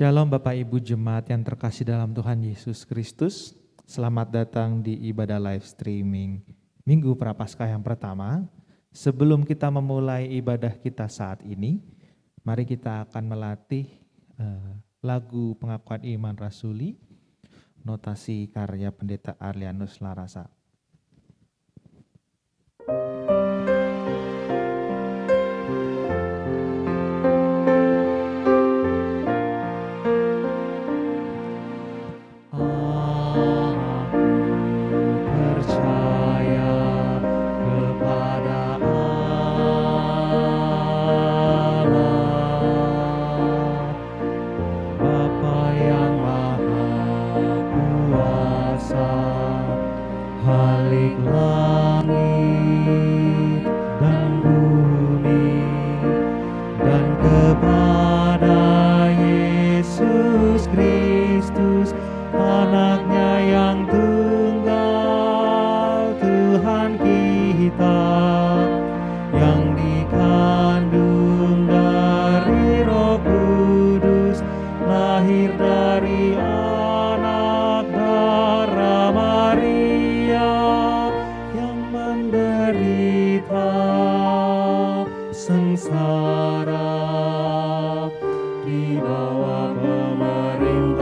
Shalom Bapak Ibu Jemaat yang terkasih dalam Tuhan Yesus Kristus. Selamat datang di ibadah live streaming Minggu Prapaskah yang pertama. Sebelum kita memulai ibadah kita saat ini, mari kita akan melatih lagu pengakuan iman rasuli, notasi karya Pendeta Arlianus Larasa. Sengsara di bawah pemerintah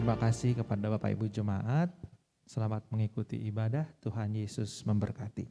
Terima kasih kepada Bapak Ibu Jemaat. Selamat mengikuti ibadah. Tuhan Yesus memberkati.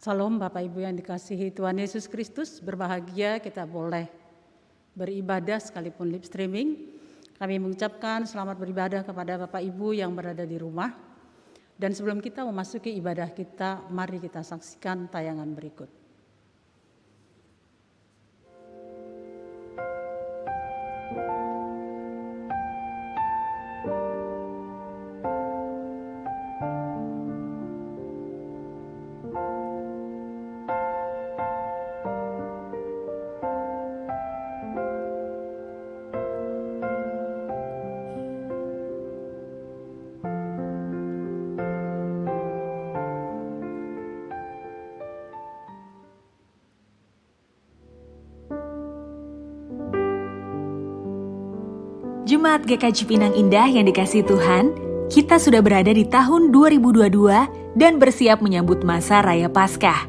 Salam Bapak Ibu yang dikasihi Tuhan Yesus Kristus, berbahagia kita boleh beribadah sekalipun live streaming. Kami mengucapkan selamat beribadah kepada Bapak Ibu yang berada di rumah. Dan sebelum kita memasuki ibadah kita, mari kita saksikan tayangan berikut. Jemaat GKJ Cipinang Indah yang dikasihi Tuhan, kita sudah berada di tahun 2022 dan bersiap menyambut masa Raya Paskah.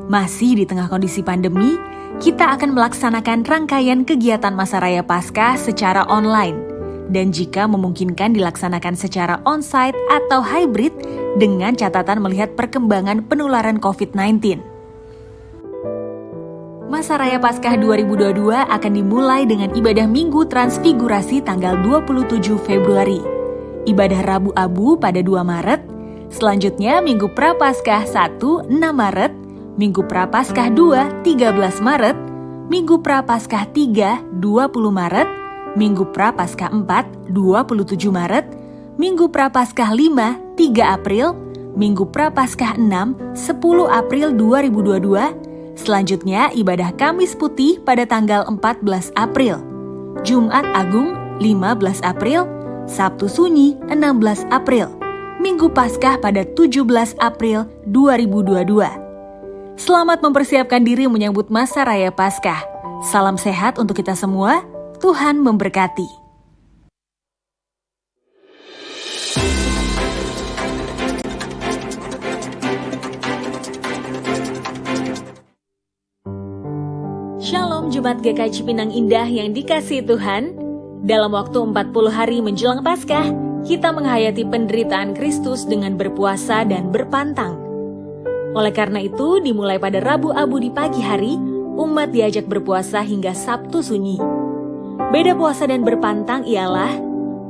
Masih di tengah kondisi pandemi, kita akan melaksanakan rangkaian kegiatan masa Raya Paskah secara online. Dan jika memungkinkan dilaksanakan secara onsite atau hybrid dengan catatan melihat perkembangan penularan COVID-19. Masa Raya Paskah 2022 akan dimulai dengan ibadah Minggu Transfigurasi tanggal 27 Februari, ibadah Rabu Abu pada 2 Maret, selanjutnya Minggu Prapaskah 1, 6 Maret, Minggu Prapaskah 2, 13 Maret, Minggu Prapaskah 3, 20 Maret, Minggu Prapaskah 4, 27 Maret, Minggu Prapaskah 5, 3 April, Minggu Prapaskah 6, 10 April 2022, selanjutnya ibadah Kamis Putih pada tanggal 14 April, Jumat Agung 15 April, Sabtu Sunyi 16 April, Minggu Paskah pada 17 April 2022. Selamat mempersiapkan diri menyambut masa Raya Paskah. Salam sehat untuk kita semua, Tuhan memberkati. Shalom Jemaat GKJ Cipinang Indah yang dikasihi Tuhan. Dalam waktu 40 hari menjelang Paskah, kita menghayati penderitaan Kristus dengan berpuasa dan berpantang. Oleh karena itu, dimulai pada Rabu Abu di pagi hari, umat diajak berpuasa hingga Sabtu Sunyi. Beda puasa dan berpantang ialah,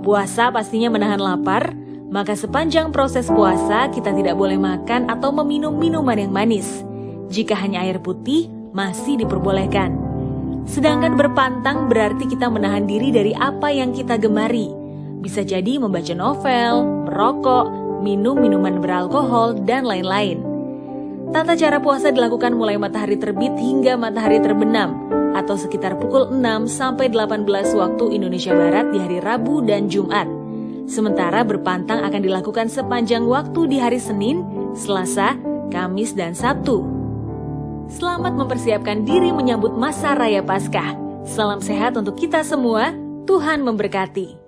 puasa pastinya menahan lapar, maka sepanjang proses puasa kita tidak boleh makan atau meminum minuman yang manis. Jika hanya air putih, masih diperbolehkan. Sedangkan berpantang berarti kita menahan diri dari apa yang kita gemari. Bisa jadi membaca novel, merokok, minum minuman beralkohol, dan lain-lain. Tata cara puasa dilakukan mulai matahari terbit hingga matahari terbenam, atau sekitar pukul 6 sampai 18 waktu Indonesia Barat di hari Rabu dan Jumat. Sementara berpantang akan dilakukan sepanjang waktu di hari Senin, Selasa, Kamis, dan Sabtu. Selamat mempersiapkan diri menyambut masa Raya Paskah. Salam sehat untuk kita semua, Tuhan memberkati.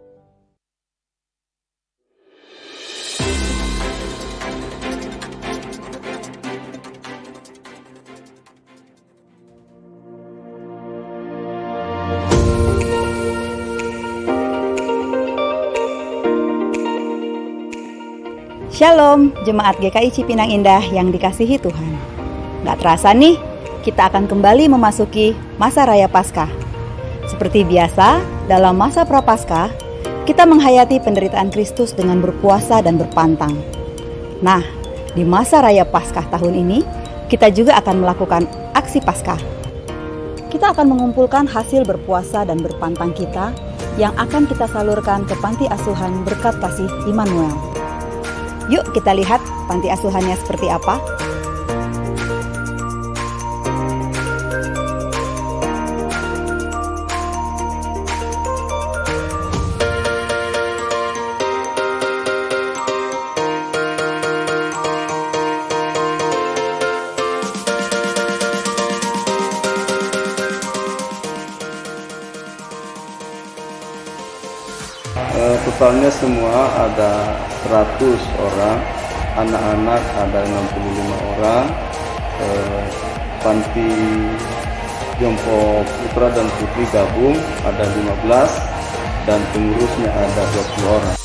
Shalom, Jemaat GKI Cipinang Indah yang dikasihi Tuhan. Gak terasa nih, kita akan kembali memasuki masa Raya Paskah. Seperti biasa, dalam masa Prapaskah, kita menghayati penderitaan Kristus dengan berpuasa dan berpantang. Nah, di masa Raya Paskah tahun ini, kita juga akan melakukan aksi Paskah. Kita akan mengumpulkan hasil berpuasa dan berpantang kita yang akan kita salurkan ke Panti Asuhan Berkat Kasih Immanuel. Yuk kita lihat panti asuhannya seperti apa. Totalnya semua ada 100 orang, anak-anak ada 65 orang, panti jompo putra dan putri gabung ada 15 dan pengurusnya ada 20 orang.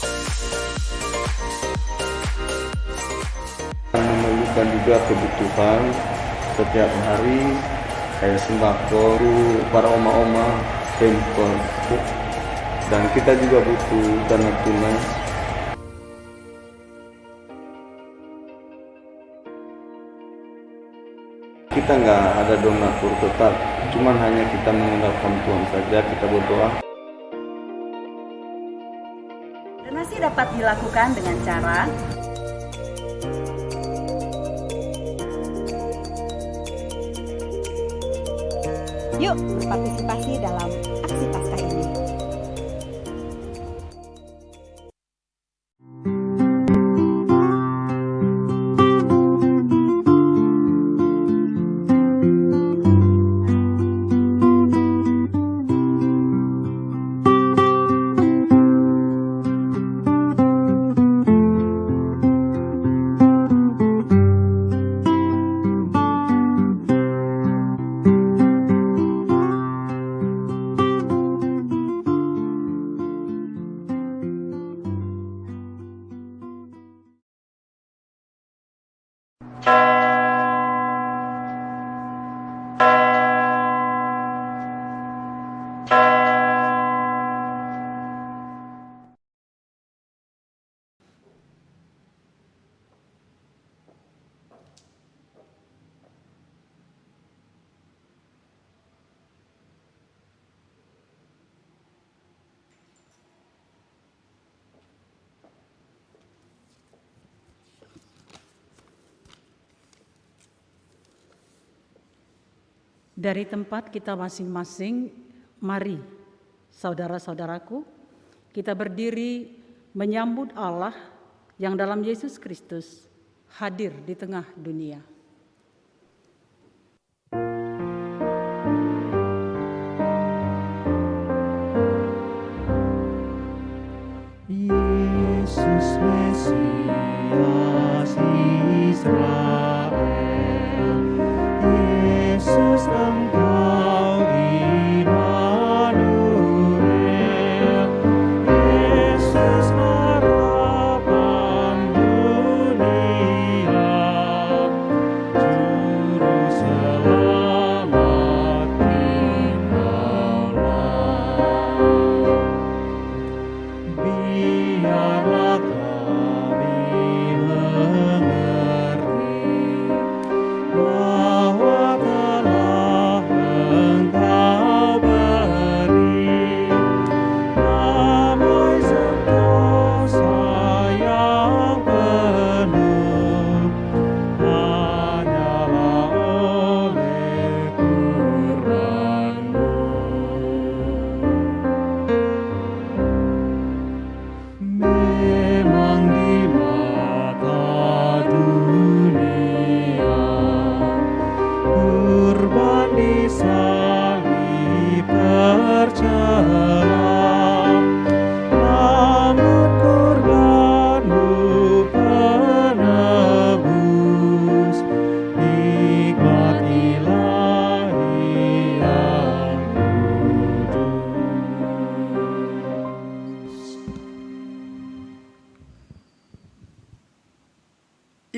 Memerlukan juga kebutuhan setiap hari kayak sembako, para oma-oma, pamper, dan kita juga butuh dana tunai. Kita nggak ada donatur tetap, cuman hanya kita mengandalkan Tuhan saja, kita berdoa. Donasi dapat dilakukan dengan cara yuk berpartisipasi dalam aksi Paskah ini. Dari tempat kita masing-masing, mari saudara-saudaraku, kita berdiri menyambut Allah yang dalam Yesus Kristus hadir di tengah dunia. Yesus Mesias Israel, Yesus Engkau Immanuel, Yesus harapan dunia,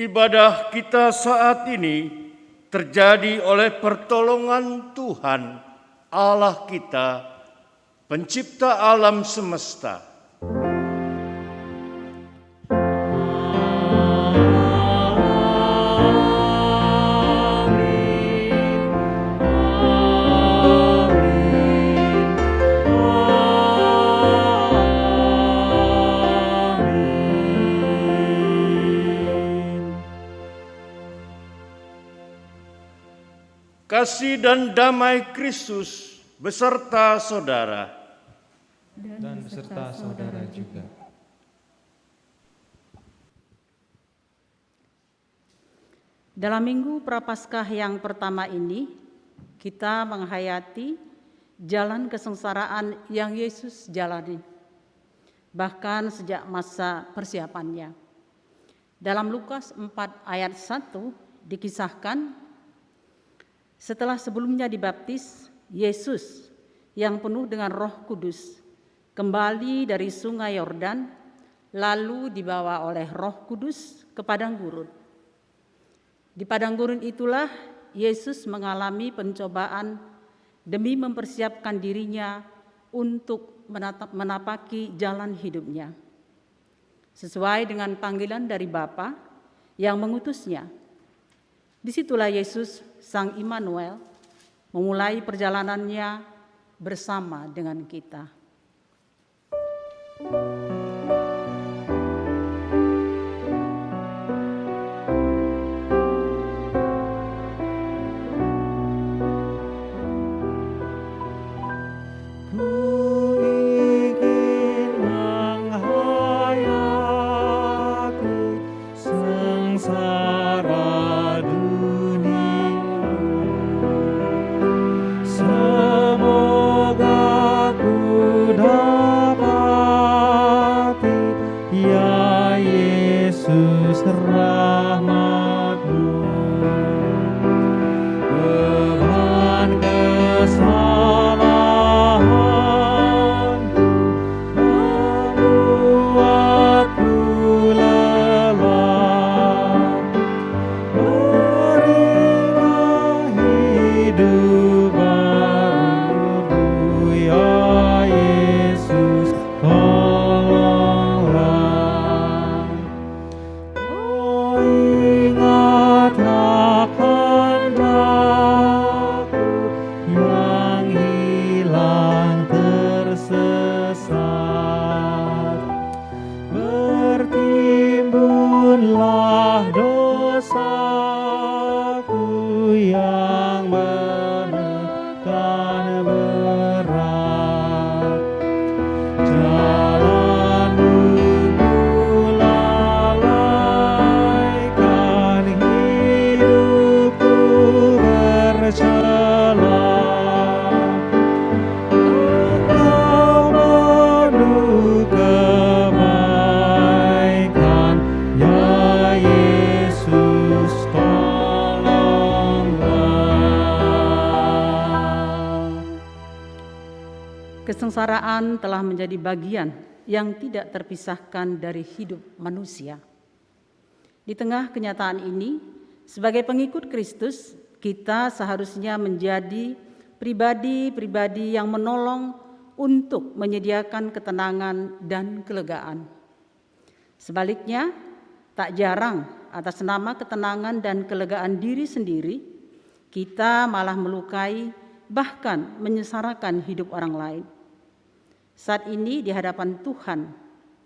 Ibadah kita saat ini terjadi oleh pertolongan Tuhan Allah kita, pencipta alam semesta. Kasih dan damai Kristus beserta saudara. Dan beserta saudara juga. Dalam Minggu Prapaskah yang pertama ini, kita menghayati jalan kesengsaraan yang Yesus jalani, bahkan sejak masa persiapannya. Dalam Lukas 4 ayat 1 dikisahkan, setelah sebelumnya dibaptis, Yesus yang penuh dengan Roh Kudus kembali dari sungai Yordan, lalu dibawa oleh Roh Kudus ke padang gurun. Di padang gurun itulah Yesus mengalami pencobaan demi mempersiapkan dirinya untuk menapaki jalan hidupnya. Sesuai dengan panggilan dari Bapa yang mengutusnya. Disitulah Yesus, Sang Immanuel, memulai perjalanannya bersama dengan kita. Kesengsaraan telah menjadi bagian yang tidak terpisahkan dari hidup manusia. Di tengah kenyataan ini, sebagai pengikut Kristus, kita seharusnya menjadi pribadi-pribadi yang menolong untuk menyediakan ketenangan dan kelegaan. Sebaliknya, tak jarang atas nama ketenangan dan kelegaan diri sendiri, kita malah melukai, bahkan menyengsarakan hidup orang lain. Saat ini di hadapan Tuhan,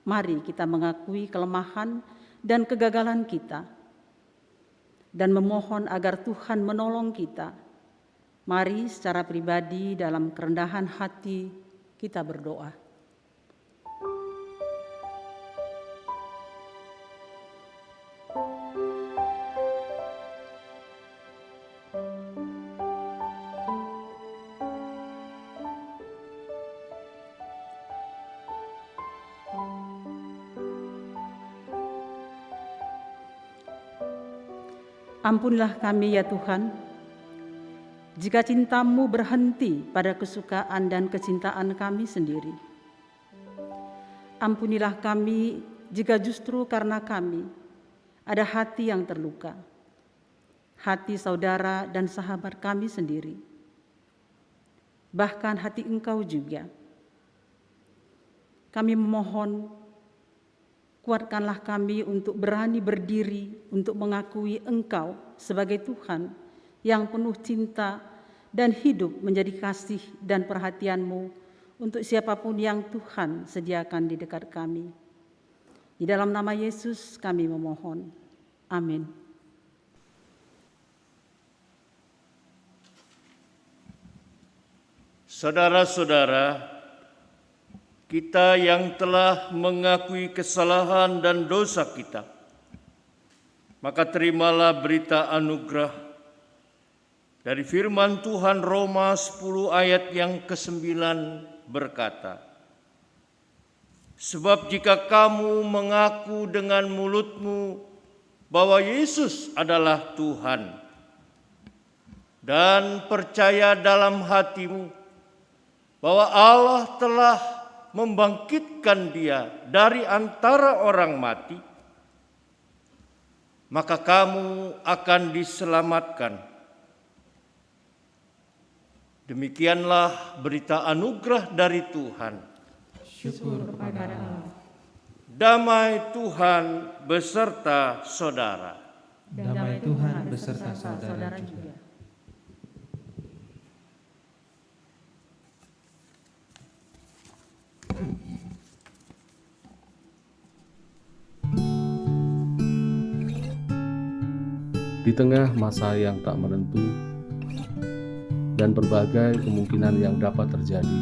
mari kita mengakui kelemahan dan kegagalan kita dan memohon agar Tuhan menolong kita. Mari secara pribadi dalam kerendahan hati kita berdoa. Ampunilah kami ya Tuhan, jika cinta-Mu berhenti pada kesukaan dan kecintaan kami sendiri. Ampunilah kami jika justru karena kami ada hati yang terluka, hati saudara dan sahabat kami sendiri, bahkan hati Engkau juga. Kami memohon, kuatkanlah kami untuk berani berdiri untuk mengakui Engkau sebagai Tuhan yang penuh cinta dan hidup menjadi kasih dan perhatian-Mu untuk siapapun yang Tuhan sediakan di dekat kami. Di dalam nama Yesus kami memohon. Amin. Saudara-saudara, kita yang telah mengakui kesalahan dan dosa kita, maka terimalah berita anugerah dari firman Tuhan. Roma 10 ayat yang ke-9 berkata, sebab jika kamu mengaku dengan mulutmu bahwa Yesus adalah Tuhan dan percaya dalam hatimu bahwa Allah telah membangkitkan Dia dari antara orang mati, maka kamu akan diselamatkan. Demikianlah berita anugerah dari Tuhan. Syukur kepada Allah. Damai Tuhan beserta saudara. Damai Tuhan beserta saudara juga. Di tengah masa yang tak menentu dan berbagai kemungkinan yang dapat terjadi,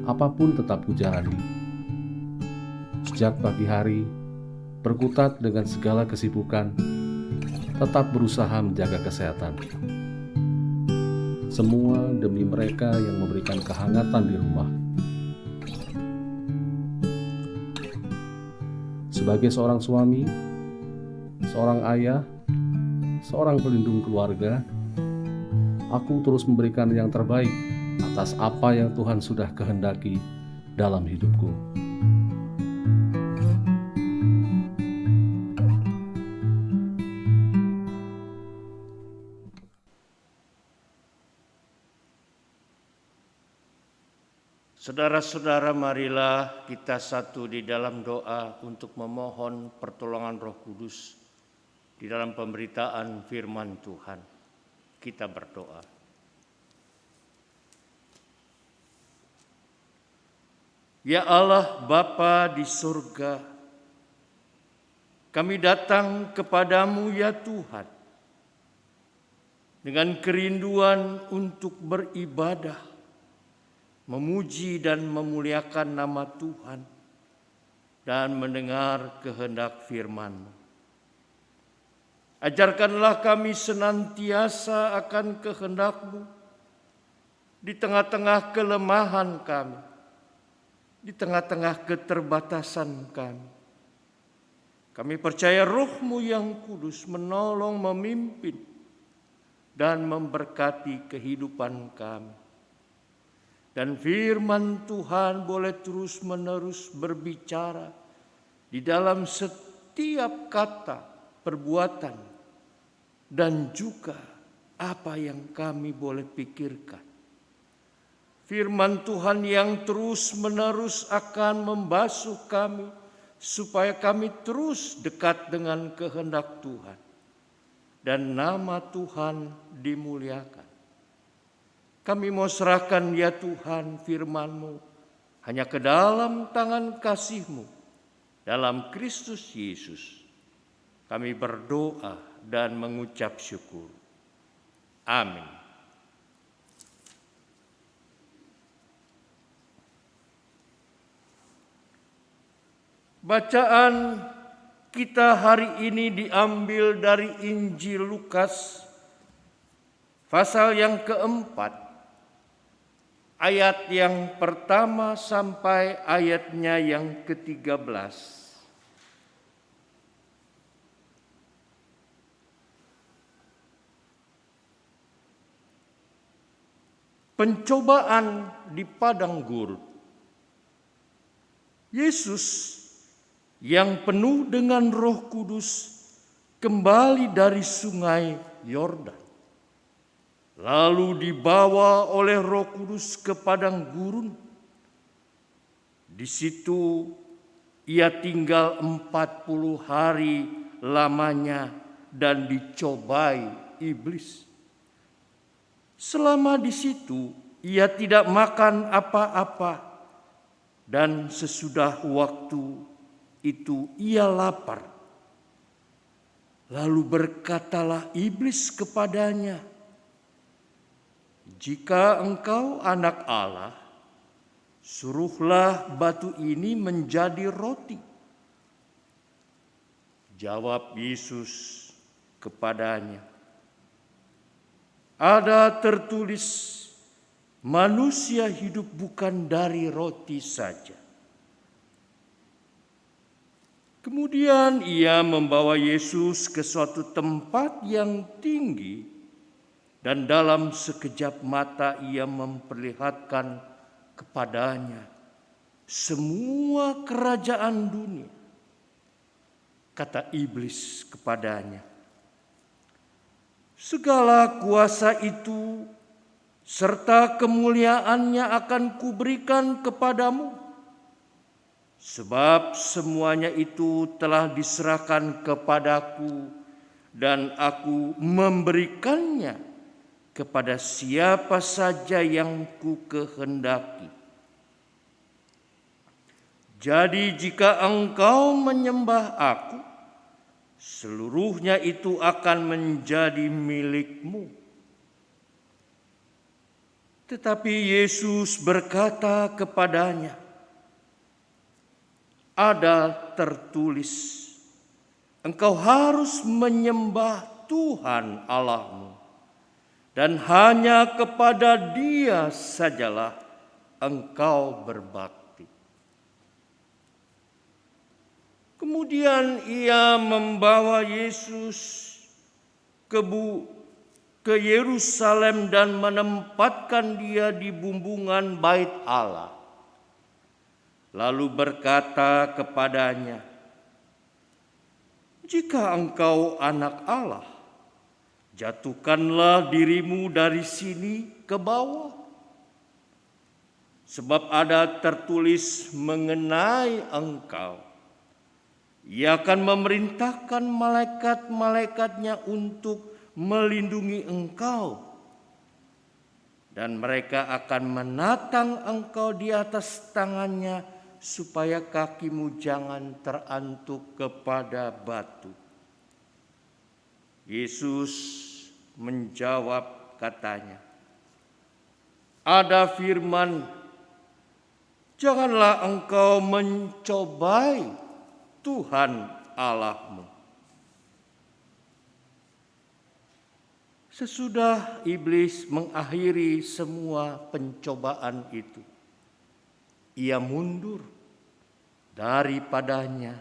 apapun tetap kujalani. Sejak pagi hari, berkutat dengan segala kesibukan, tetap berusaha menjaga kesehatan. Semua demi mereka yang memberikan kehangatan di rumah. Sebagai seorang suami, seorang ayah, seorang pelindung keluarga, aku terus memberikan yang terbaik atas apa yang Tuhan sudah kehendaki dalam hidupku. Saudara-saudara, marilah kita satu di dalam doa untuk memohon pertolongan Roh Kudus di dalam pemberitaan firman Tuhan. Kita berdoa. Ya Allah Bapa di surga, kami datang kepadamu ya Tuhan, dengan kerinduan untuk beribadah, memuji dan memuliakan nama Tuhan, dan mendengar kehendak firman-Mu. Ajarkanlah kami senantiasa akan kehendak-Mu di tengah-tengah kelemahan kami, di tengah-tengah keterbatasan kami. Kami percaya Roh-Mu yang kudus menolong, memimpin, dan memberkati kehidupan kami. Dan firman Tuhan boleh terus-menerus berbicara di dalam setiap kata, perbuatan, dan juga apa yang kami boleh pikirkan. Firman Tuhan yang terus-menerus akan membasuh kami supaya kami terus dekat dengan kehendak Tuhan dan nama Tuhan dimuliakan. Kami mau serahkan ya Tuhan firman-Mu hanya ke dalam tangan kasih-Mu dalam Kristus Yesus. Kami berdoa dan mengucap syukur. Amin. Bacaan kita hari ini diambil dari Injil Lukas pasal yang keempat, ayat yang pertama sampai ayatnya yang ke-13. Pencobaan di padang gurun. Yesus yang penuh dengan Roh Kudus kembali dari sungai Yordan. Lalu dibawa oleh Roh Kudus ke padang gurun. Di situ ia tinggal 40 hari lamanya dan dicobai iblis. Selama di situ ia tidak makan apa-apa, dan sesudah waktu itu ia lapar. Lalu berkatalah iblis kepadanya, "Jika engkau anak Allah, suruhlah batu ini menjadi roti." Jawab Yesus kepadanya, "Ada tertulis, manusia hidup bukan dari roti saja." Kemudian ia membawa Yesus ke suatu tempat yang tinggi, dan dalam sekejap mata ia memperlihatkan kepadanya semua kerajaan dunia. Kata iblis kepadanya, "Segala kuasa itu serta kemuliaannya akan kuberikan kepadamu, sebab semuanya itu telah diserahkan kepadaku, dan aku memberikannya kepada siapa saja yang ku kehendaki. Jadi jika engkau menyembah aku, seluruhnya itu akan menjadi milikmu." Tetapi Yesus berkata kepadanya, "Ada tertulis, engkau harus menyembah Tuhan Allahmu, dan hanya kepada Dia sajalah engkau berbakti." Kemudian ia membawa Yesus ke Yerusalem dan menempatkan dia di bumbungan bait Allah. Lalu berkata kepadanya, "Jika engkau anak Allah, jatuhkanlah dirimu dari sini ke bawah. Sebab ada tertulis mengenai engkau, Ia akan memerintahkan malaikat-malaikatnya untuk melindungi engkau, dan mereka akan menatang engkau di atas tangannya, supaya kakimu jangan terantuk kepada batu." Yesus menjawab katanya, "Ada firman, janganlah engkau mencobai Tuhan Allahmu." Sesudah iblis mengakhiri semua pencobaan itu, ia mundur daripadanya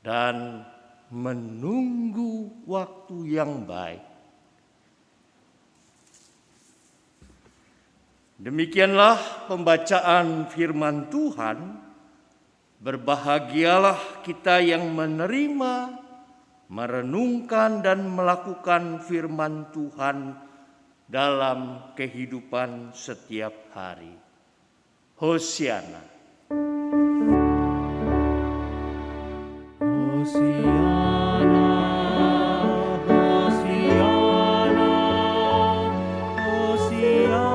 dan menunggu waktu yang baik. Demikianlah pembacaan firman Tuhan. Berbahagialah kita yang menerima, merenungkan dan melakukan firman Tuhan dalam kehidupan setiap hari. Hosiana. Hosiana, Hosiana, Hosiana.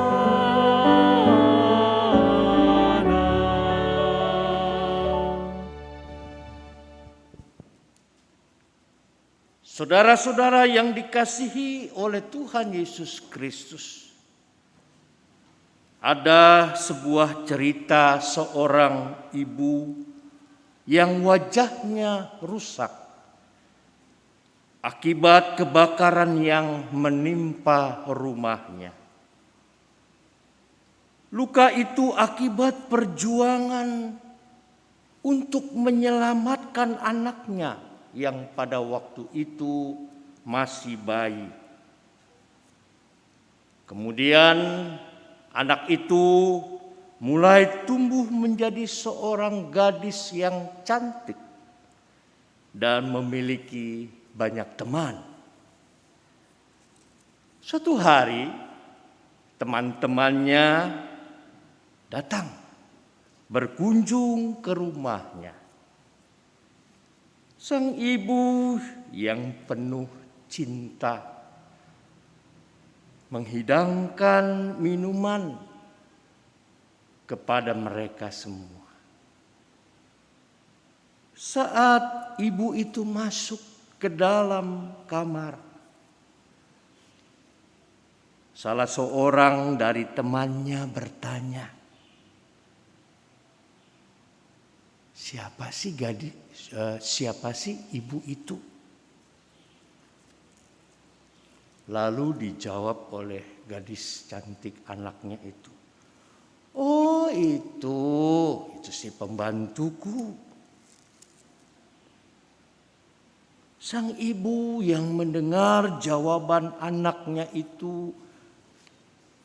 Saudara-saudara yang dikasihi oleh Tuhan Yesus Kristus, ada sebuah cerita seorang ibu yang wajahnya rusak akibat kebakaran yang menimpa rumahnya. Luka itu akibat perjuangan untuk menyelamatkan anaknya yang pada waktu itu masih bayi. Kemudian anak itu mulai tumbuh menjadi seorang gadis yang cantik dan memiliki banyak teman. Suatu hari teman-temannya datang berkunjung ke rumahnya. Sang ibu yang penuh cinta menghidangkan minuman kepada mereka semua. Saat ibu itu masuk ke dalam kamar, salah seorang dari temannya bertanya, siapa sih ibu itu? Lalu dijawab oleh gadis cantik anaknya itu, oh itu si pembantuku. Sang ibu yang mendengar jawaban anaknya itu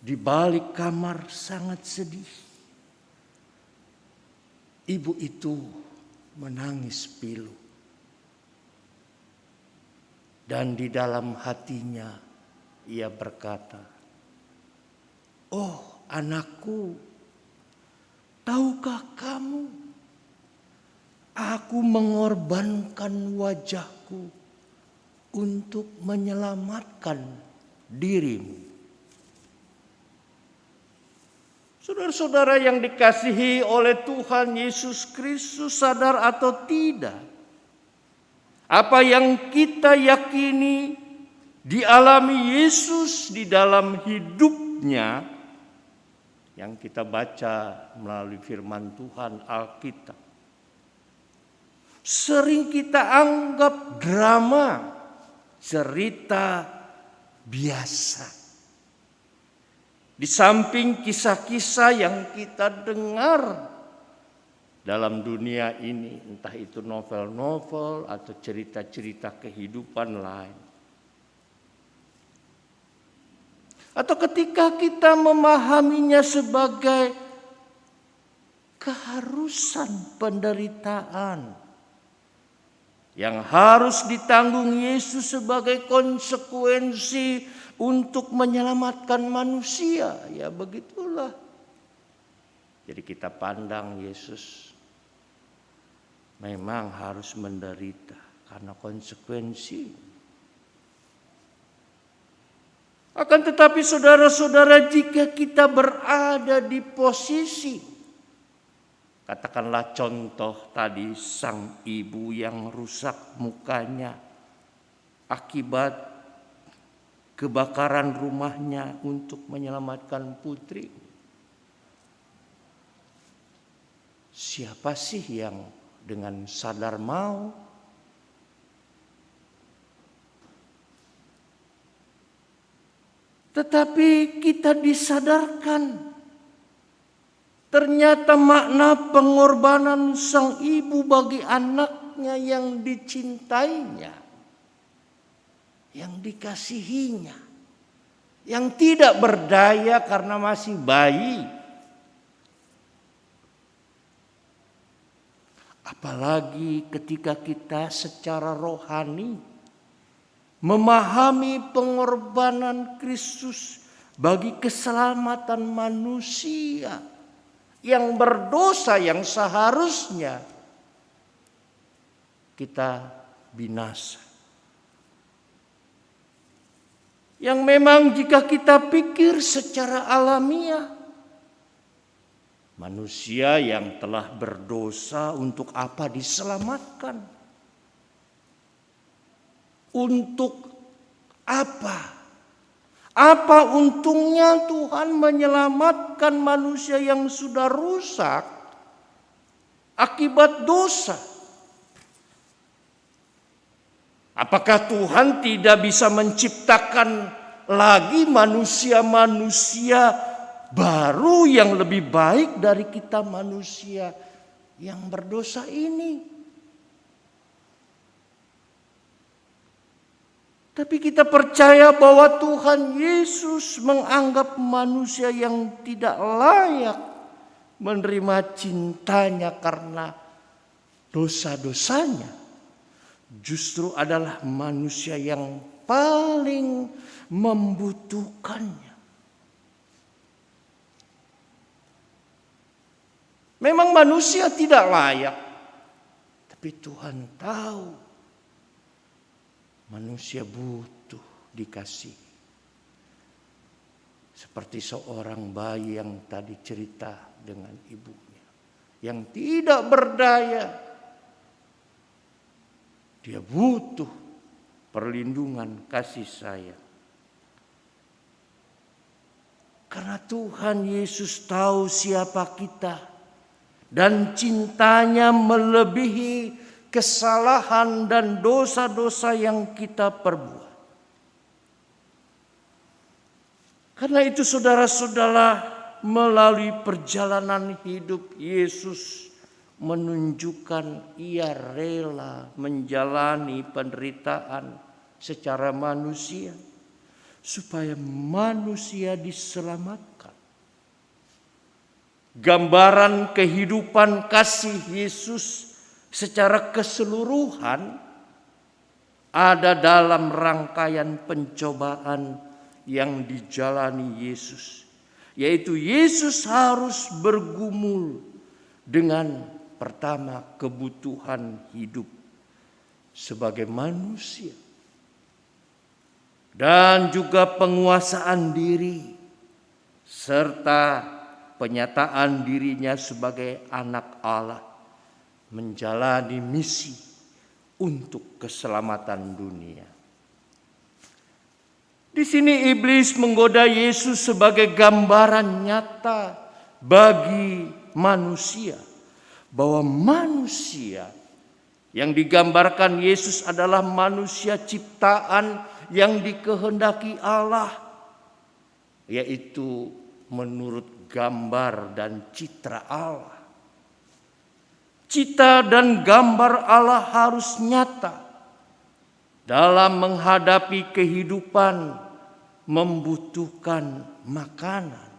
di balik kamar sangat sedih. Ibu itu menangis pilu. Dan di dalam hatinya ia berkata, oh anakku, tahukah kamu, aku mengorbankan wajahku untuk menyelamatkan dirimu. Saudara-saudara yang dikasihi oleh Tuhan Yesus Kristus, sadar atau tidak, apa yang kita yakini dialami Yesus di dalam hidupnya, yang kita baca melalui firman Tuhan Alkitab, sering kita anggap drama, cerita biasa. Di samping kisah-kisah yang kita dengar dalam dunia ini, entah itu novel-novel atau cerita-cerita kehidupan lain. Atau ketika kita memahaminya sebagai keharusan penderitaan yang harus ditanggung Yesus sebagai konsekuensi untuk menyelamatkan manusia, ya begitulah. Jadi kita pandang Yesus memang harus menderita karena konsekuensi. Akan tetapi saudara-saudara, jika kita berada di posisi, katakanlah contoh tadi sang ibu yang rusak mukanya akibat kebakaran rumahnya untuk menyelamatkan putri. Siapa sih yang dengan sadar mau? Tetapi kita disadarkan ternyata makna pengorbanan sang ibu bagi anaknya yang dicintainya, yang dikasihinya, yang tidak berdaya karena masih bayi. Apalagi ketika kita secara rohani memahami pengorbanan Kristus bagi keselamatan manusia yang berdosa, yang seharusnya kita binasa. Yang memang jika kita pikir secara alamiah, manusia yang telah berdosa untuk apa diselamatkan? Untuk apa? Apa untungnya Tuhan menyelamatkan manusia yang sudah rusak akibat dosa? Apakah Tuhan tidak bisa menciptakan lagi manusia-manusia baru yang lebih baik dari kita manusia yang berdosa ini? Tapi kita percaya bahwa Tuhan Yesus menganggap manusia yang tidak layak menerima cintanya karena dosa-dosanya. justru adalah manusia yang paling membutuhkannya. Memang manusia tidak layak, tapi Tuhan tahu manusia butuh dikasih. Seperti seorang bayi yang tadi cerita dengan ibunya, yang tidak berdaya. Dia butuh perlindungan kasih sayang. Karena Tuhan Yesus tahu siapa kita. Dan cintanya melebihi kesalahan dan dosa-dosa yang kita perbuat. Karena itu saudara-saudara, melalui perjalanan hidup Yesus menunjukkan ia rela menjalani penderitaan secara manusia supaya manusia diselamatkan. Gambaran kehidupan kasih Yesus secara keseluruhan ada dalam rangkaian pencobaan yang dijalani Yesus, yaitu Yesus harus bergumul dengan pertama kebutuhan hidup sebagai manusia dan juga penguasaan diri serta penyataan dirinya sebagai anak Allah, menjalani misi untuk keselamatan dunia. Di sini iblis menggoda Yesus sebagai gambaran nyata bagi manusia, bahwa manusia yang digambarkan Yesus adalah manusia ciptaan yang dikehendaki Allah, yaitu menurut gambar dan citra Allah. Cita dan gambar Allah harus nyata dalam menghadapi kehidupan membutuhkan makanan.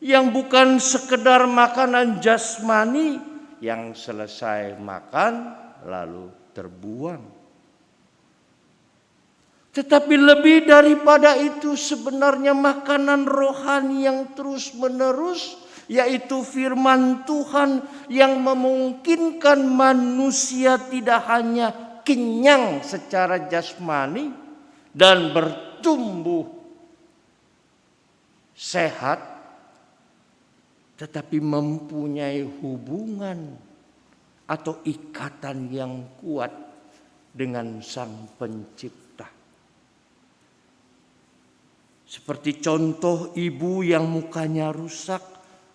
Yang bukan sekedar makanan jasmani yang selesai makan lalu terbuang. Tetapi lebih daripada itu sebenarnya makanan rohani yang terus-menerus, yaitu firman Tuhan yang memungkinkan manusia tidak hanya kenyang secara jasmani dan bertumbuh sehat, tetapi mempunyai hubungan atau ikatan yang kuat dengan Sang Pencipta. Seperti contoh ibu yang mukanya rusak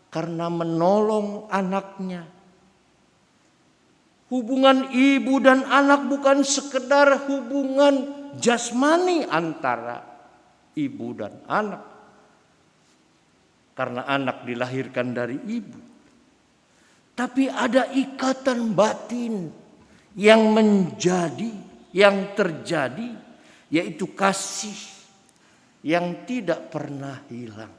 karena menolong anaknya. Hubungan ibu dan anak bukan sekedar hubungan jasmani antara ibu dan anak, karena anak dilahirkan dari ibu. Tapi ada ikatan batin yang terjadi, yaitu kasih yang tidak pernah hilang.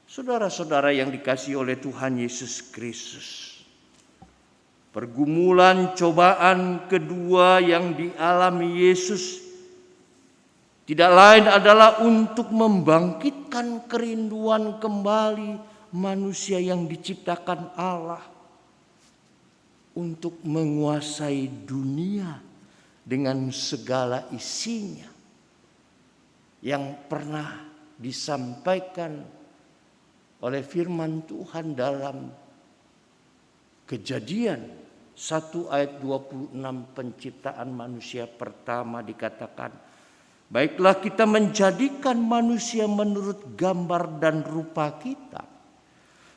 Saudara-saudara yang dikasihi oleh Tuhan Yesus Kristus, pergumulan cobaan kedua yang dialami Yesus tidak lain adalah untuk membangkitkan kerinduan kembali manusia yang diciptakan Allah untuk menguasai dunia dengan segala isinya, yang pernah disampaikan oleh firman Tuhan dalam Kejadian 1 ayat 26 penciptaan manusia pertama dikatakan, baiklah kita menjadikan manusia menurut gambar dan rupa kita,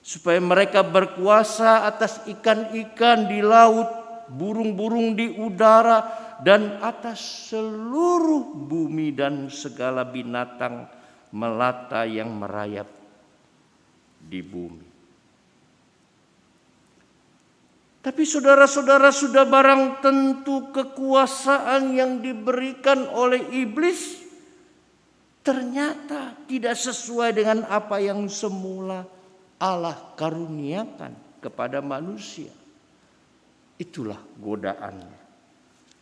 supaya mereka berkuasa atas ikan-ikan di laut, burung-burung di udara, dan atas seluruh bumi dan segala binatang melata yang merayap di bumi. Tapi saudara-saudara, sudah barang tentu kekuasaan yang diberikan oleh iblis ternyata tidak sesuai dengan apa yang semula Allah karuniakan kepada manusia. Itulah godaannya.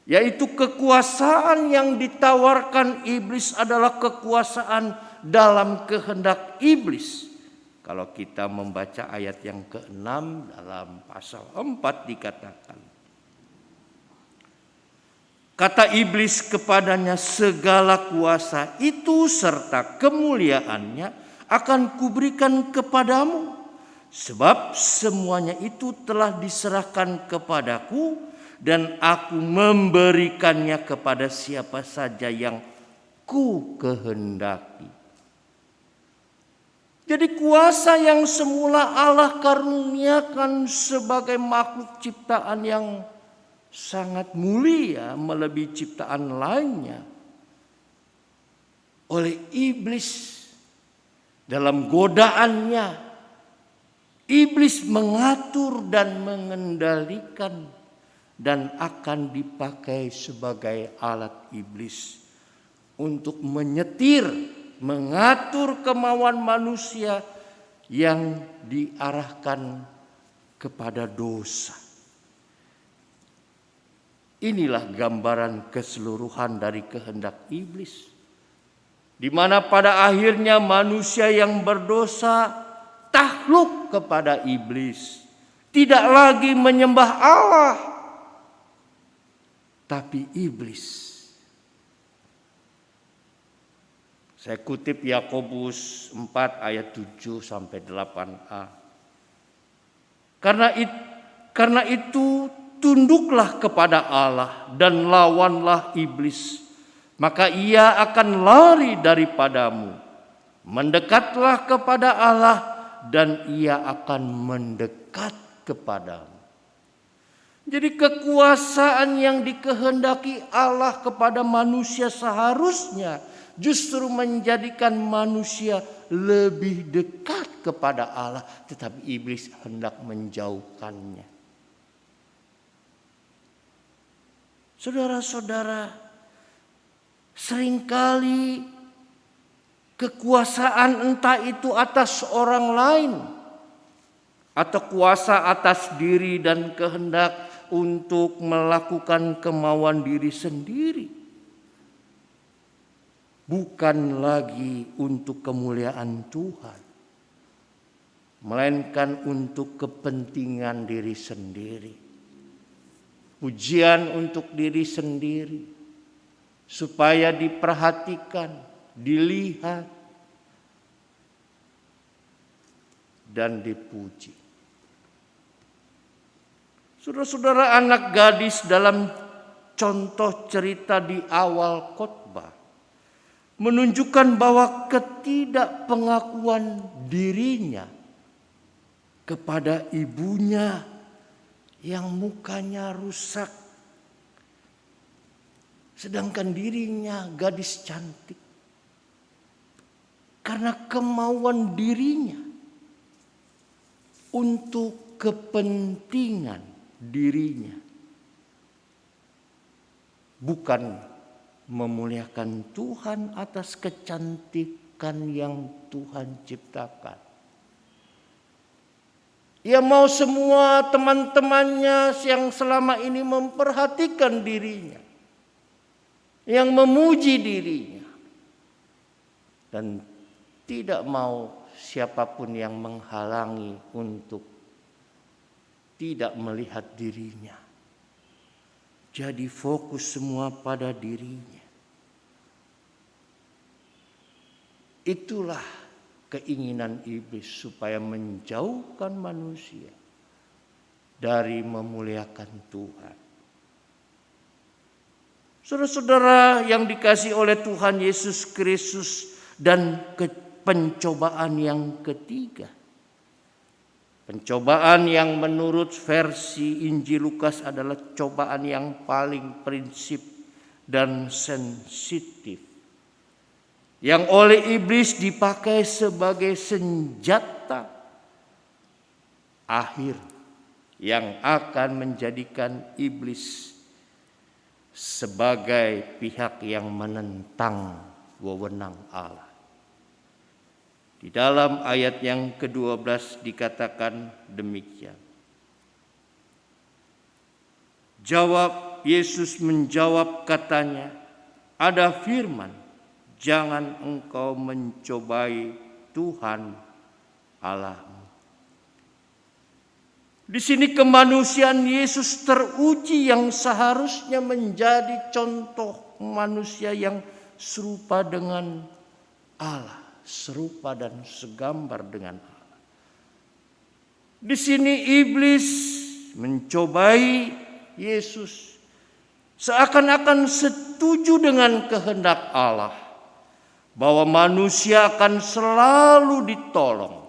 Yaitu kekuasaan yang ditawarkan iblis adalah kekuasaan dalam kehendak iblis. Kalau kita membaca ayat yang ke-6 dalam pasal 4 dikatakan, kata iblis kepadanya, segala kuasa itu serta kemuliaannya akan kuberikan kepadamu, sebab semuanya itu telah diserahkan kepadaku dan aku memberikannya kepada siapa saja yang ku kehendaki. Jadi kuasa yang semula Allah karuniakan sebagai makhluk ciptaan yang sangat mulia melebihi ciptaan lainnya, oleh iblis dalam godaannya, iblis mengatur dan mengendalikan dan akan dipakai sebagai alat iblis untuk menyetir, mengatur kemauan manusia yang diarahkan kepada dosa. Inilah gambaran keseluruhan dari kehendak iblis, di mana pada akhirnya manusia yang berdosa takluk kepada iblis, tidak lagi menyembah Allah, tapi iblis. Saya kutip Yakobus 4 ayat 7 sampai 8a. Karena itu tunduklah kepada Allah dan lawanlah iblis, maka ia akan lari daripadamu. Mendekatlah kepada Allah dan ia akan mendekat kepadamu. Jadi kekuasaan yang dikehendaki Allah kepada manusia seharusnya justru menjadikan manusia lebih dekat kepada Allah, tetapi iblis hendak menjauhkannya. Saudara-saudara, seringkali kekuasaan entah itu atas orang lain atau kuasa atas diri dan kehendak untuk melakukan kemauan diri sendiri, bukan lagi untuk kemuliaan Tuhan, melainkan untuk kepentingan diri sendiri. Pujian untuk diri sendiri, supaya diperhatikan, dilihat, dan dipuji. Saudara-saudara, anak gadis dalam contoh cerita di awal khotbah menunjukkan bahwa ketidakpengakuan dirinya kepada ibunya yang mukanya rusak, sedangkan dirinya gadis cantik, karena kemauan dirinya untuk kepentingan dirinya, bukan memuliakan Tuhan atas kecantikan yang Tuhan ciptakan. Ia mau semua teman-temannya yang selama ini memperhatikan dirinya, yang memuji dirinya, dan tidak mau siapapun yang menghalangi untuk tidak melihat dirinya. Jadi fokus semua pada dirinya. Itulah keinginan iblis supaya menjauhkan manusia dari memuliakan Tuhan. Saudara-saudara yang dikasihi oleh Tuhan Yesus Kristus, dan pencobaan yang ketiga. Pencobaan yang menurut versi Injil Lukas adalah cobaan yang paling prinsip dan sensitif, yang oleh iblis dipakai sebagai senjata akhir yang akan menjadikan iblis sebagai pihak yang menentang wewenang Allah. Di dalam ayat yang ke-12 dikatakan demikian. Yesus menjawab katanya, ada firman, jangan engkau mencobai Tuhan Allahmu. Di sini kemanusiaan Yesus teruji yang seharusnya menjadi contoh manusia yang serupa dengan Allah, serupa dan segambar dengan Allah. Di sini iblis mencobai Yesus seakan-akan setuju dengan kehendak Allah bahwa manusia akan selalu ditolong.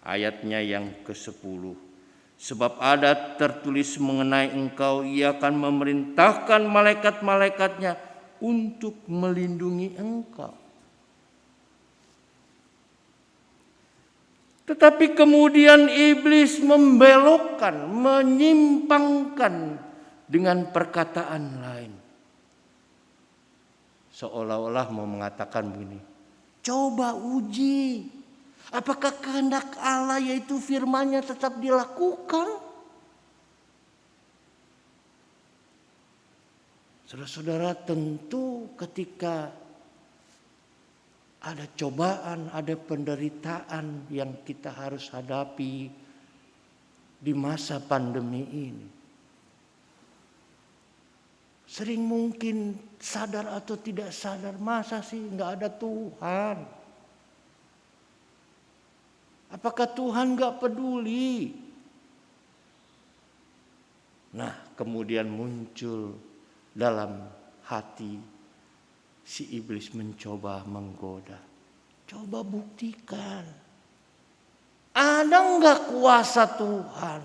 Ayatnya yang ke-10, sebab ada tertulis mengenai engkau, ia akan memerintahkan malaikat-malaikatnya untuk melindungi engkau. Tetapi kemudian iblis membelokkan, menyimpangkan dengan perkataan lain. Seolah-olah mau mengatakan begini, coba uji, apakah kehendak Allah yaitu firman-Nya tetap dilakukan? Saudara-saudara, tentu ketika ada cobaan, ada penderitaan yang kita harus hadapi di masa pandemi ini, sering mungkin sadar atau tidak sadar, masa sih nggak ada Tuhan? Apakah Tuhan nggak peduli? Nah, kemudian muncul dalam hati si iblis mencoba menggoda. Coba buktikan. Ada nggak kuasa Tuhan?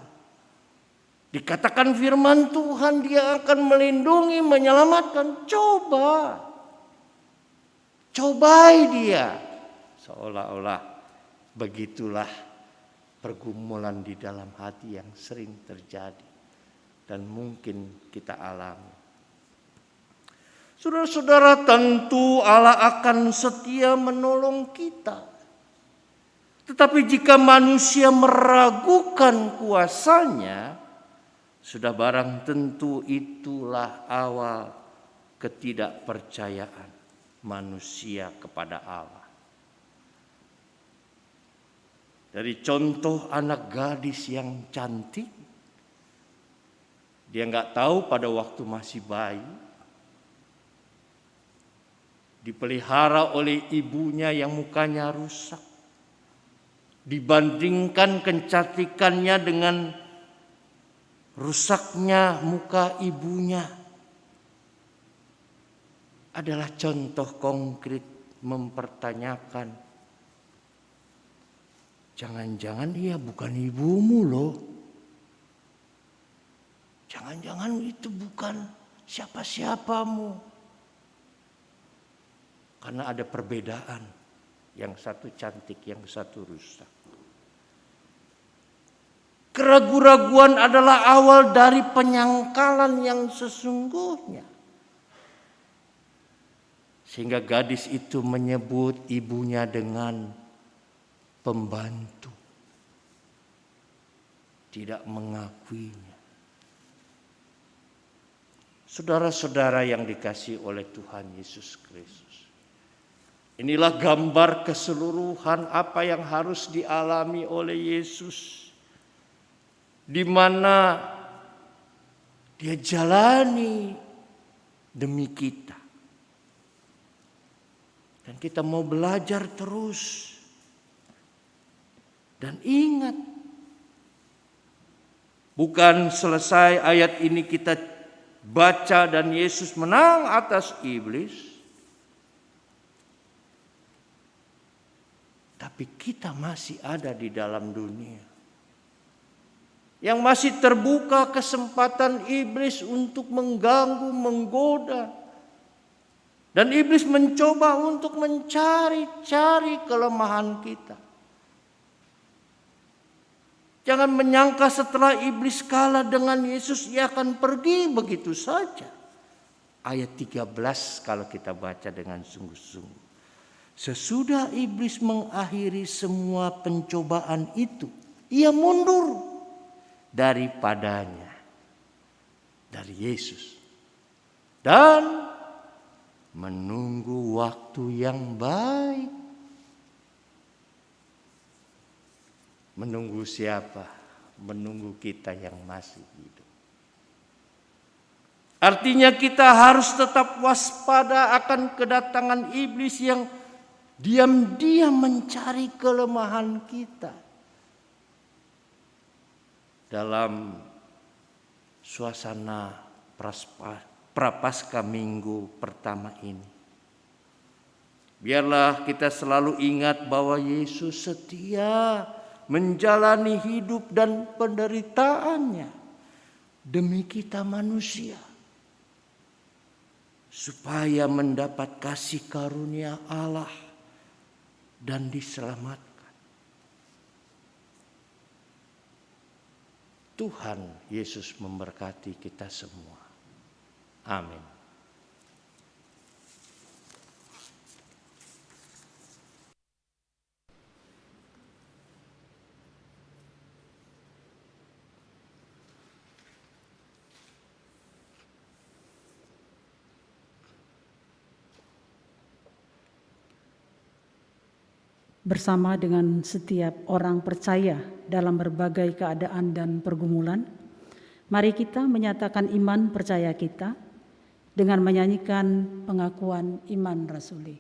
Dikatakan firman Tuhan dia akan melindungi, menyelamatkan. Coba. Cobai dia. Seolah-olah begitulah pergumulan di dalam hati yang sering terjadi dan mungkin kita alami. Saudara-saudara, tentu Allah akan setia menolong kita. Tetapi jika manusia meragukan kuasa-Nya, sudah barang tentu itulah awal ketidakpercayaan manusia kepada Allah. Dari contoh anak gadis yang cantik, dia nggak tahu pada waktu masih bayi, dipelihara oleh ibunya yang mukanya rusak. Dibandingkan kecantikannya dengan rusaknya muka ibunya, adalah contoh konkret mempertanyakan, jangan-jangan dia bukan ibumu loh. Jangan-jangan itu bukan siapa-siapamu. Karena ada perbedaan, yang satu cantik, yang satu rusak. Keraguan-raguan adalah awal dari penyangkalan yang sesungguhnya. Sehingga gadis itu menyebut ibunya dengan pembantu. Tidak mengakuinya. Saudara-saudara yang dikasihi oleh Tuhan Yesus Kristus. Inilah gambar keseluruhan apa yang harus dialami oleh Yesus. Di mana dia jalani demi kita. Dan kita mau belajar terus. Dan ingat, bukan selesai ayat ini kita baca dan Yesus menang atas iblis. Tapi kita masih ada di dalam dunia yang masih terbuka kesempatan iblis untuk mengganggu, menggoda. Dan iblis mencoba untuk mencari-cari kelemahan kita. Jangan menyangka setelah iblis kalah dengan Yesus, ia akan pergi begitu saja. Ayat 13 kalau kita baca dengan sungguh-sungguh. Sesudah iblis mengakhiri semua pencobaan itu, ia mundur daripadanya. dari Yesus dan menunggu waktu yang baik. Menunggu siapa? Menunggu kita yang masih hidup. Artinya kita harus tetap waspada akan kedatangan iblis yang diam-diam mencari kelemahan kita. Dalam suasana Prapaskah minggu pertama ini, biarlah kita selalu ingat bahwa Yesus setia menjalani hidup dan penderitaannya demi kita manusia, supaya mendapat kasih karunia Allah dan diselamatkan. Tuhan Yesus memberkati kita semua. Amin. Bersama dengan setiap orang percaya dalam berbagai keadaan dan pergumulan, mari kita menyatakan iman percaya kita dengan menyanyikan pengakuan iman rasuli.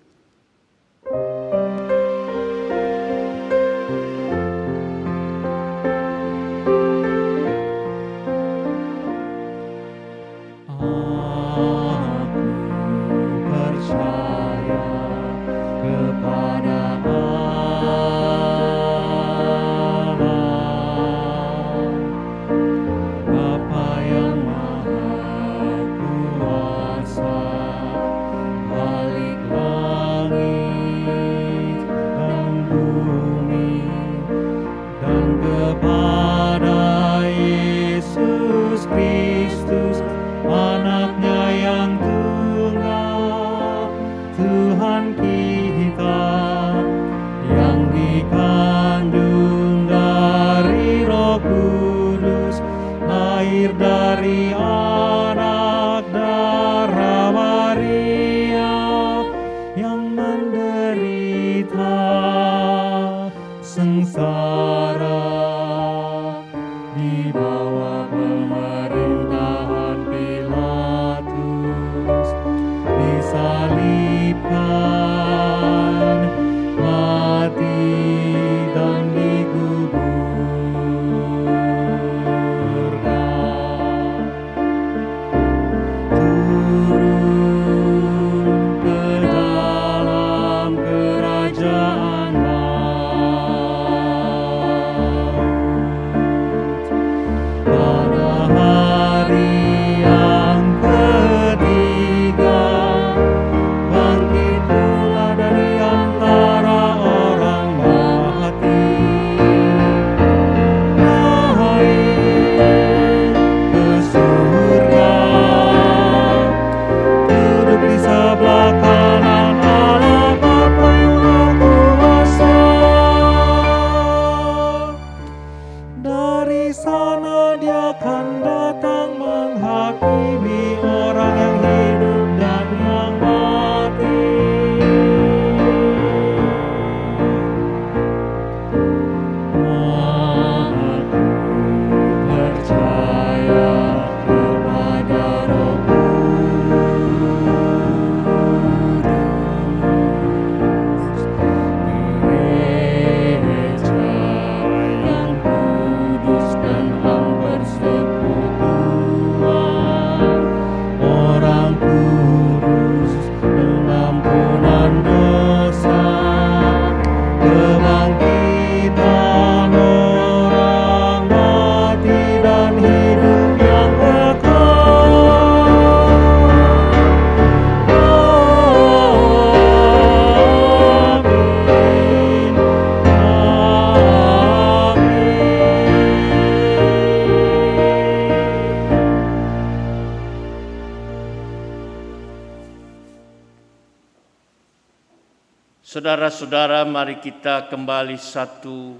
Saudara-saudara, mari kita kembali satu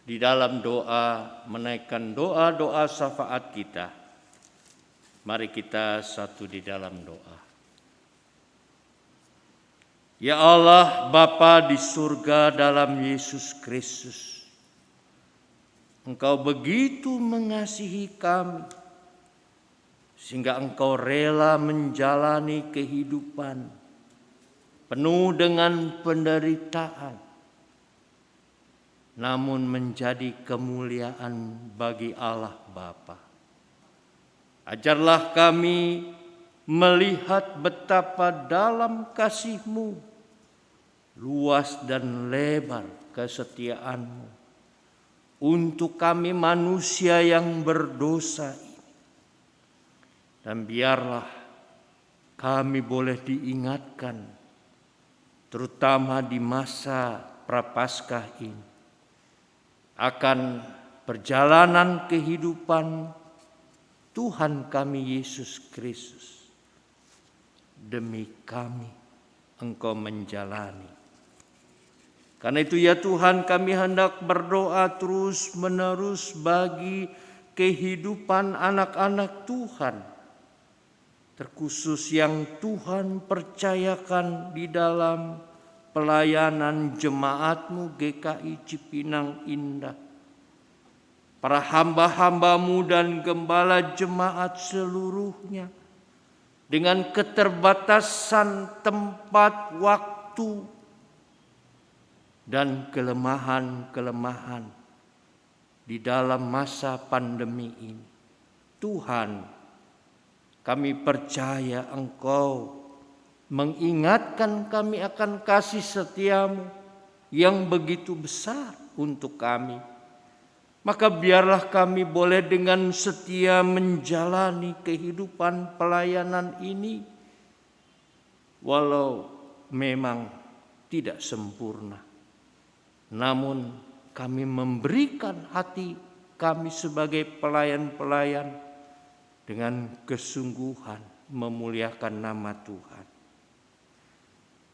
di dalam doa, menaikkan doa-doa syafaat kita. Mari kita satu di dalam doa. Ya Allah, Bapa di surga dalam Yesus Kristus, Engkau begitu mengasihi kami, sehingga Engkau rela menjalani kehidupan penuh dengan penderitaan, namun menjadi kemuliaan bagi Allah Bapa. Ajarlah kami melihat betapa dalam kasih-Mu, luas dan lebar kesetiaan-Mu untuk kami manusia yang berdosa ini. Dan biarlah kami boleh diingatkan, terutama di masa Prapaskah ini, akan perjalanan kehidupan Tuhan kami Yesus Kristus. Demi kami Engkau menjalani. Karena itu ya Tuhan, kami hendak berdoa terus menerus bagi kehidupan anak-anak Tuhan, terkhusus yang Tuhan percayakan di dalam pelayanan jemaat-Mu GKI Cipinang Indah. Para hamba-hamba-Mu dan gembala jemaat seluruhnya, dengan keterbatasan tempat, waktu, dan kelemahan-kelemahan di dalam masa pandemi ini. Tuhan, kami percaya Engkau mengingatkan kami akan kasih setia-Mu yang begitu besar untuk kami. Maka biarlah kami boleh dengan setia menjalani kehidupan pelayanan ini, walau memang tidak sempurna. Namun kami memberikan hati kami sebagai pelayan-pelayan dengan kesungguhan memuliakan nama Tuhan.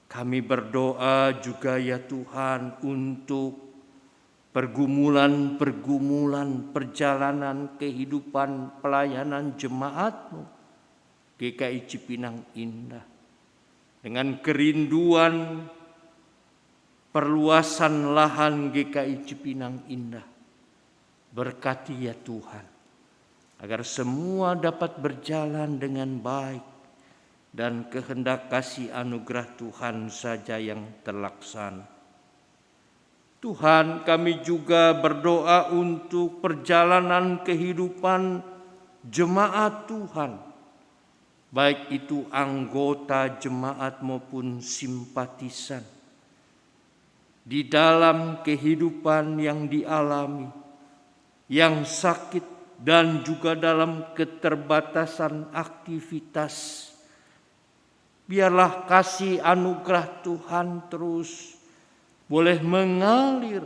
Kami berdoa juga ya Tuhan untuk pergumulan-pergumulan perjalanan kehidupan pelayanan jemaat-Mu GKI Cipinang Indah, dengan kerinduan perluasan lahan GKI Cipinang Indah. Berkati ya Tuhan, agar semua dapat berjalan dengan baik dan kehendak kasih anugerah Tuhan saja yang terlaksana. Tuhan, kami juga berdoa untuk perjalanan kehidupan jemaat Tuhan, baik itu anggota jemaat maupun simpatisan, di dalam kehidupan yang dialami, yang sakit dan juga dalam keterbatasan aktivitas. Biarlah kasih anugerah Tuhan terus boleh mengalir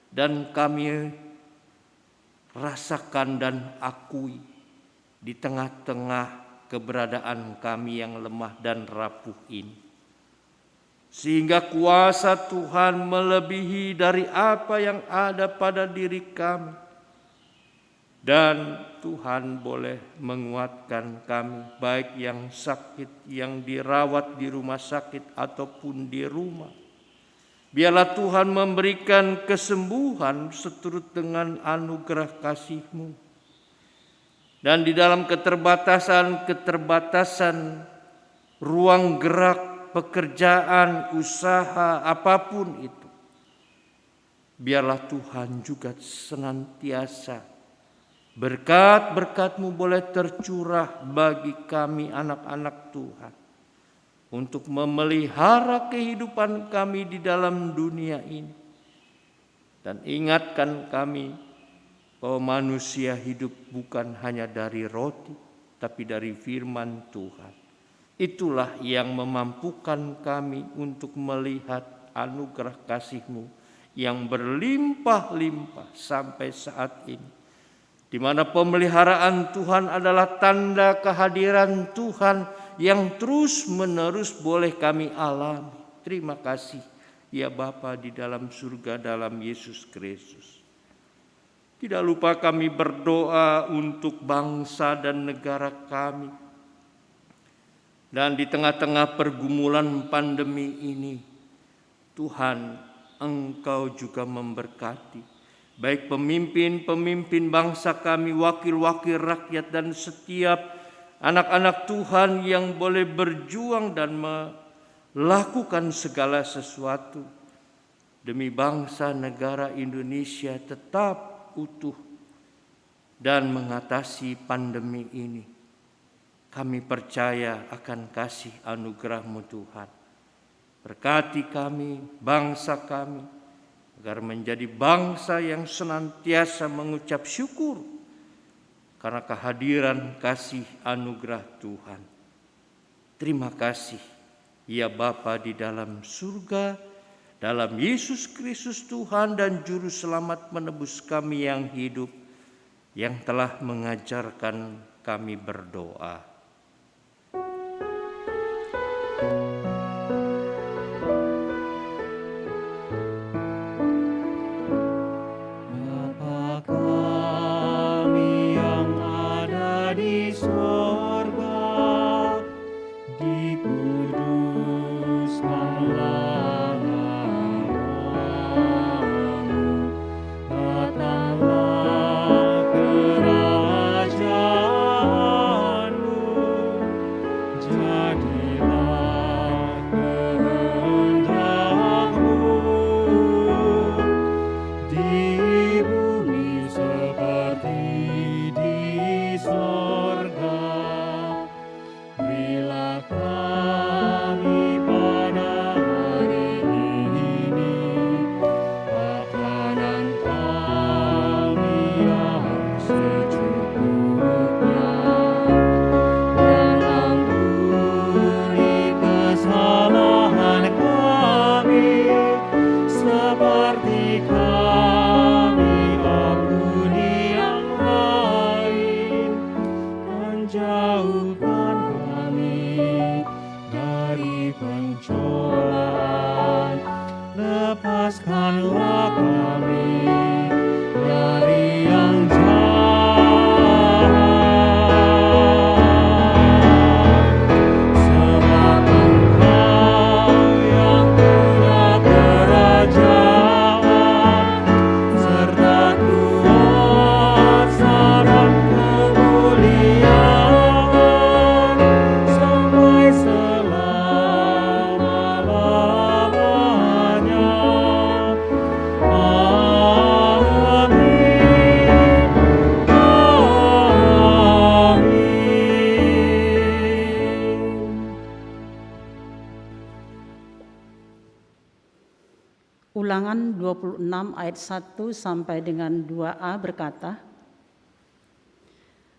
dan kami rasakan dan akui di tengah-tengah keberadaan kami yang lemah dan rapuh ini. Sehingga kuasa Tuhan melebihi dari apa yang ada pada diri kami. Dan Tuhan boleh menguatkan kami, baik yang sakit, yang dirawat di rumah sakit ataupun di rumah. Biarlah Tuhan memberikan kesembuhan seturut dengan anugerah kasih-Mu. Dan di dalam keterbatasan ruang gerak, pekerjaan, usaha, apapun itu, biarlah Tuhan juga senantiasa berkat-berkat-Mu boleh tercurah bagi kami anak-anak Tuhan, untuk memelihara kehidupan kami di dalam dunia ini. Dan ingatkan kami bahwa manusia hidup bukan hanya dari roti, tapi dari firman Tuhan. Itulah yang memampukan kami untuk melihat anugerah kasih-Mu yang berlimpah-limpah sampai saat ini, di mana pemeliharaan Tuhan adalah tanda kehadiran Tuhan yang terus-menerus boleh kami alami. Terima kasih ya Bapa di dalam surga dalam Yesus Kristus. Tidak lupa kami berdoa untuk bangsa dan negara kami. Dan di tengah-tengah pergumulan pandemi ini, Tuhan, Engkau juga memberkati baik pemimpin-pemimpin bangsa kami, wakil-wakil rakyat, dan setiap anak-anak Tuhan yang boleh berjuang dan melakukan segala sesuatu demi bangsa negara Indonesia tetap utuh dan mengatasi pandemi ini. Kami percaya akan kasih anugerah-Mu Tuhan. Berkati kami, bangsa kami, agar menjadi bangsa yang senantiasa mengucap syukur karena kehadiran kasih anugerah Tuhan. Terima kasih, ya Bapa di dalam surga, dalam Yesus Kristus Tuhan dan Juru Selamat menebus kami yang hidup, yang telah mengajarkan kami berdoa. Bapa kami yang ada di sorga, dikuduskanlah lepaskanlah kami dari yang jahat, sebab Engkau yang punya kerajaan serta kuasa dan kemuliaan sampai selama-lamanya. Ulangan 26 ayat 1 sampai dengan 2a berkata,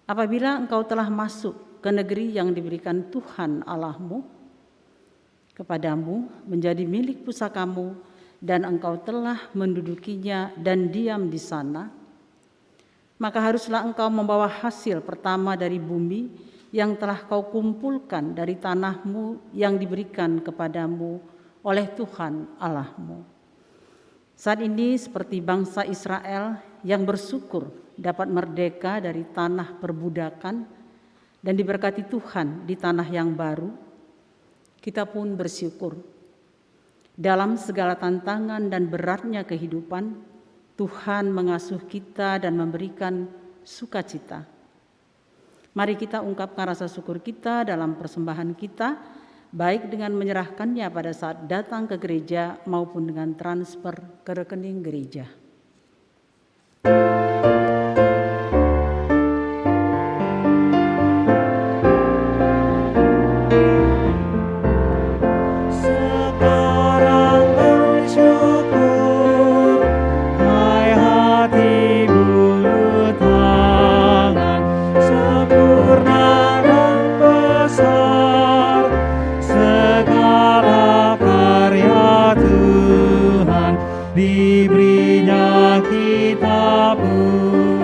apabila engkau telah masuk ke negeri yang diberikan Tuhan Allahmu kepadamu menjadi milik pusakamu, dan engkau telah mendudukinya dan diam di sana, maka haruslah engkau membawa hasil pertama dari bumi yang telah kau kumpulkan dari tanahmu yang diberikan kepadamu oleh Tuhan Allahmu. Saat ini seperti bangsa Israel yang bersyukur dapat merdeka dari tanah perbudakan dan diberkati Tuhan di tanah yang baru, kita pun bersyukur. Dalam segala tantangan dan beratnya kehidupan, Tuhan mengasuh kita dan memberikan sukacita. Mari kita ungkapkan rasa syukur kita dalam persembahan kita, baik dengan menyerahkannya pada saat datang ke gereja maupun dengan transfer ke rekening gereja. Diberinya kita pun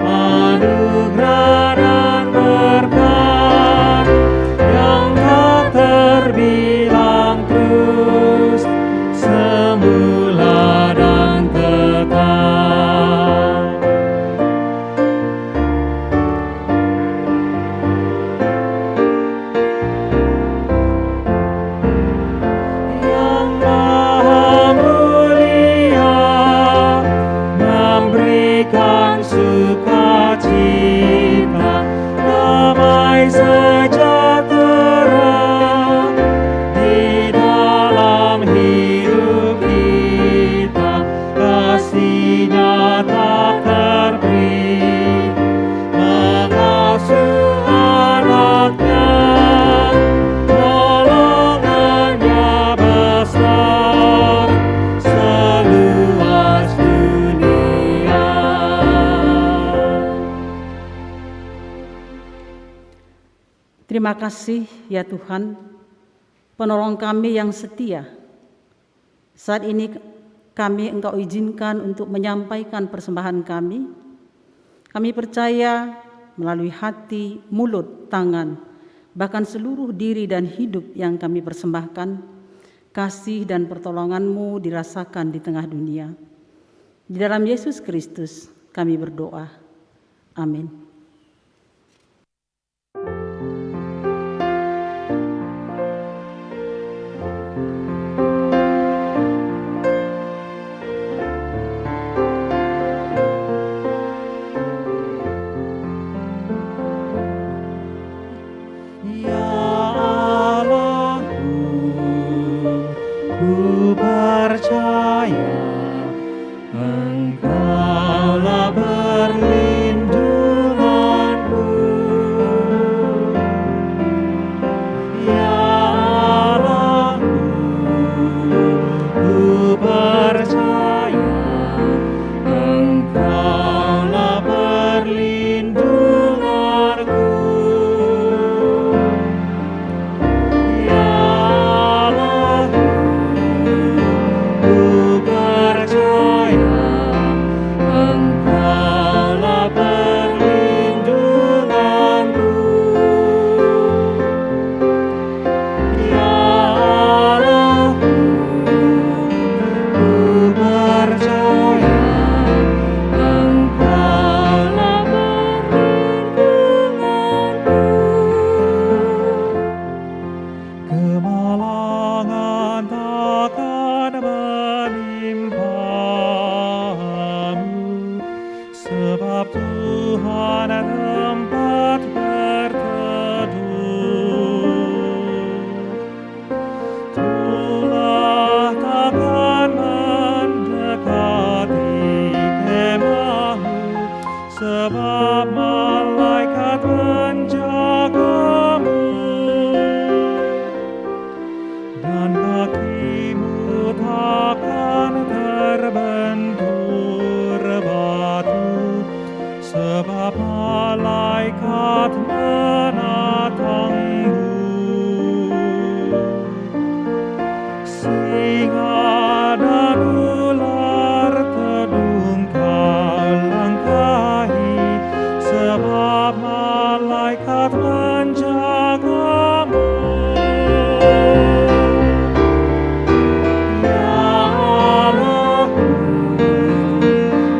anugerah dan berkat yang tak terbilang, terus semula dan tetap. sukacita, damai sejahtera di dalam hidup kita, kasih-Nya tak terperi, mengasuh anaknya, nolongannya besar seluas dunia. Terima kasih ya Tuhan, penolong kami yang setia. Saat ini kami Engkau izinkan untuk menyampaikan persembahan kami. Kami percaya melalui hati, mulut, tangan, bahkan seluruh diri dan hidup yang kami persembahkan, kasih dan pertolongan-Mu dirasakan di tengah dunia. Di dalam Yesus Kristus kami berdoa. Amin. Ya Allahku, ku percaya Engkaulah perlindunganku. Ya Allahku, ku percaya Engkaulah perlindunganku. Ya Allahku, ku percaya Engkaulah perlindunganku. Ya Allahku, ku percaya Engkaulah perlindunganku. Kemalangan takkan menimpamu, sebab Tuhan tempat berteduh. Tulah takkan mendekati kemahmu, sebab malaikat menjagamu. Dan kakimu takkan terbentur batu, sebab malaikat menatangmu. Singa dan ular tedung kau langkahi, sebab malaikat menjagamu. Ya Allahku,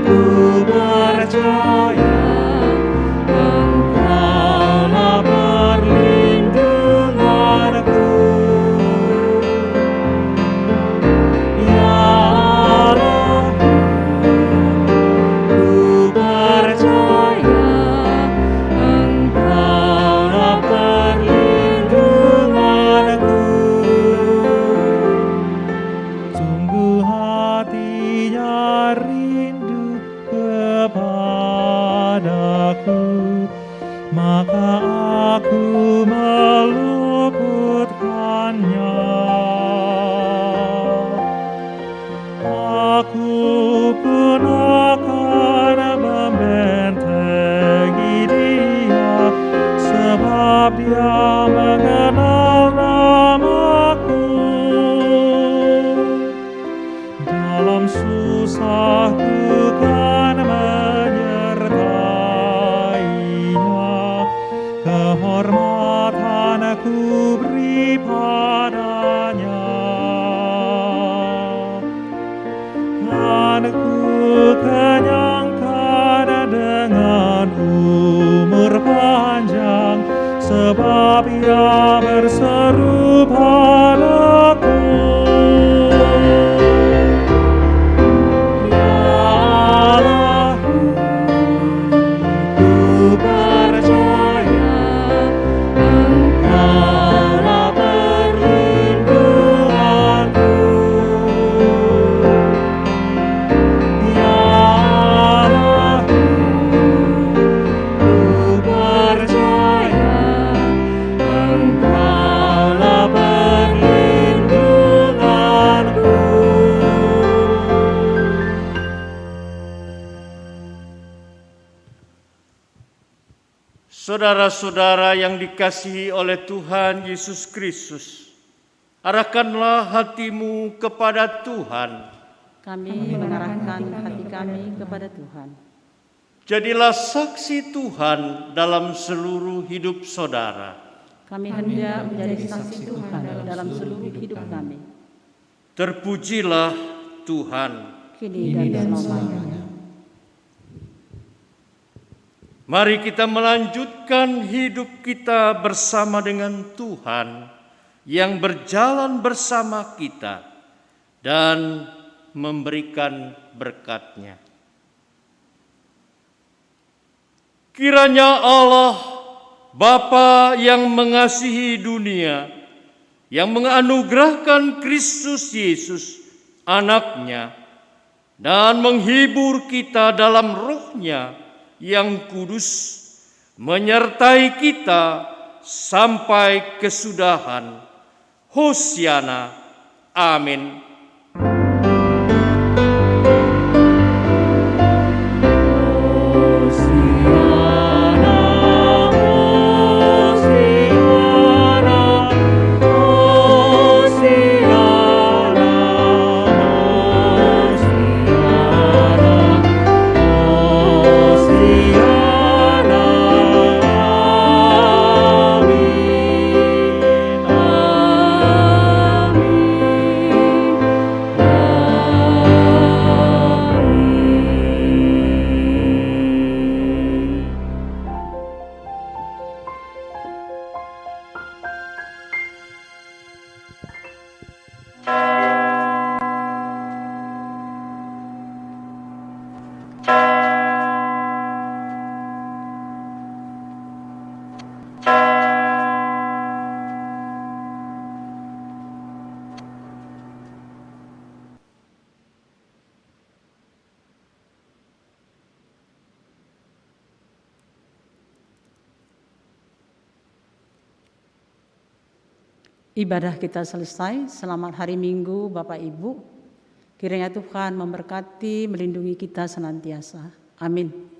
ku percaya Engkaulah perlindunganku. Ya Allahku, ku percaya Engkaulah perlindunganku. Sungguh hatinya rindu kepadaku, maka aku meluputkannya. Aku pun akan membentengi dia, sebab dia mengenal namaku. Dalam susahku kan menyertainya, kehormatan aku beri padanya. Kan ku kenyangkan dengan umur panjang, sebab ia berseru padaku. Ya Allahku, Saudara-saudara yang dikasihi oleh Tuhan Yesus Kristus, arahkanlah hatimu kepada Tuhan. Kami mengarahkan hati kami kepada Tuhan. Jadilah saksi Tuhan dalam seluruh hidup saudara. Kami hendak menjadi saksi Tuhan dalam seluruh hidup kami. Terpujilah Tuhan. Kini dan selamanya. Mari kita melanjutkan hidup kita bersama dengan Tuhan yang berjalan bersama kita dan memberikan berkat-Nya. Kiranya Allah, Bapa yang mengasihi dunia, yang menganugerahkan Kristus Yesus, Anak-Nya, dan menghibur kita dalam Roh-Nya yang kudus, menyertai kita sampai kesudahan. Hosiana. Amin. Ibadah kita selesai. Selamat hari Minggu Bapak Ibu. Kiranya Tuhan memberkati, melindungi kita senantiasa. Amin.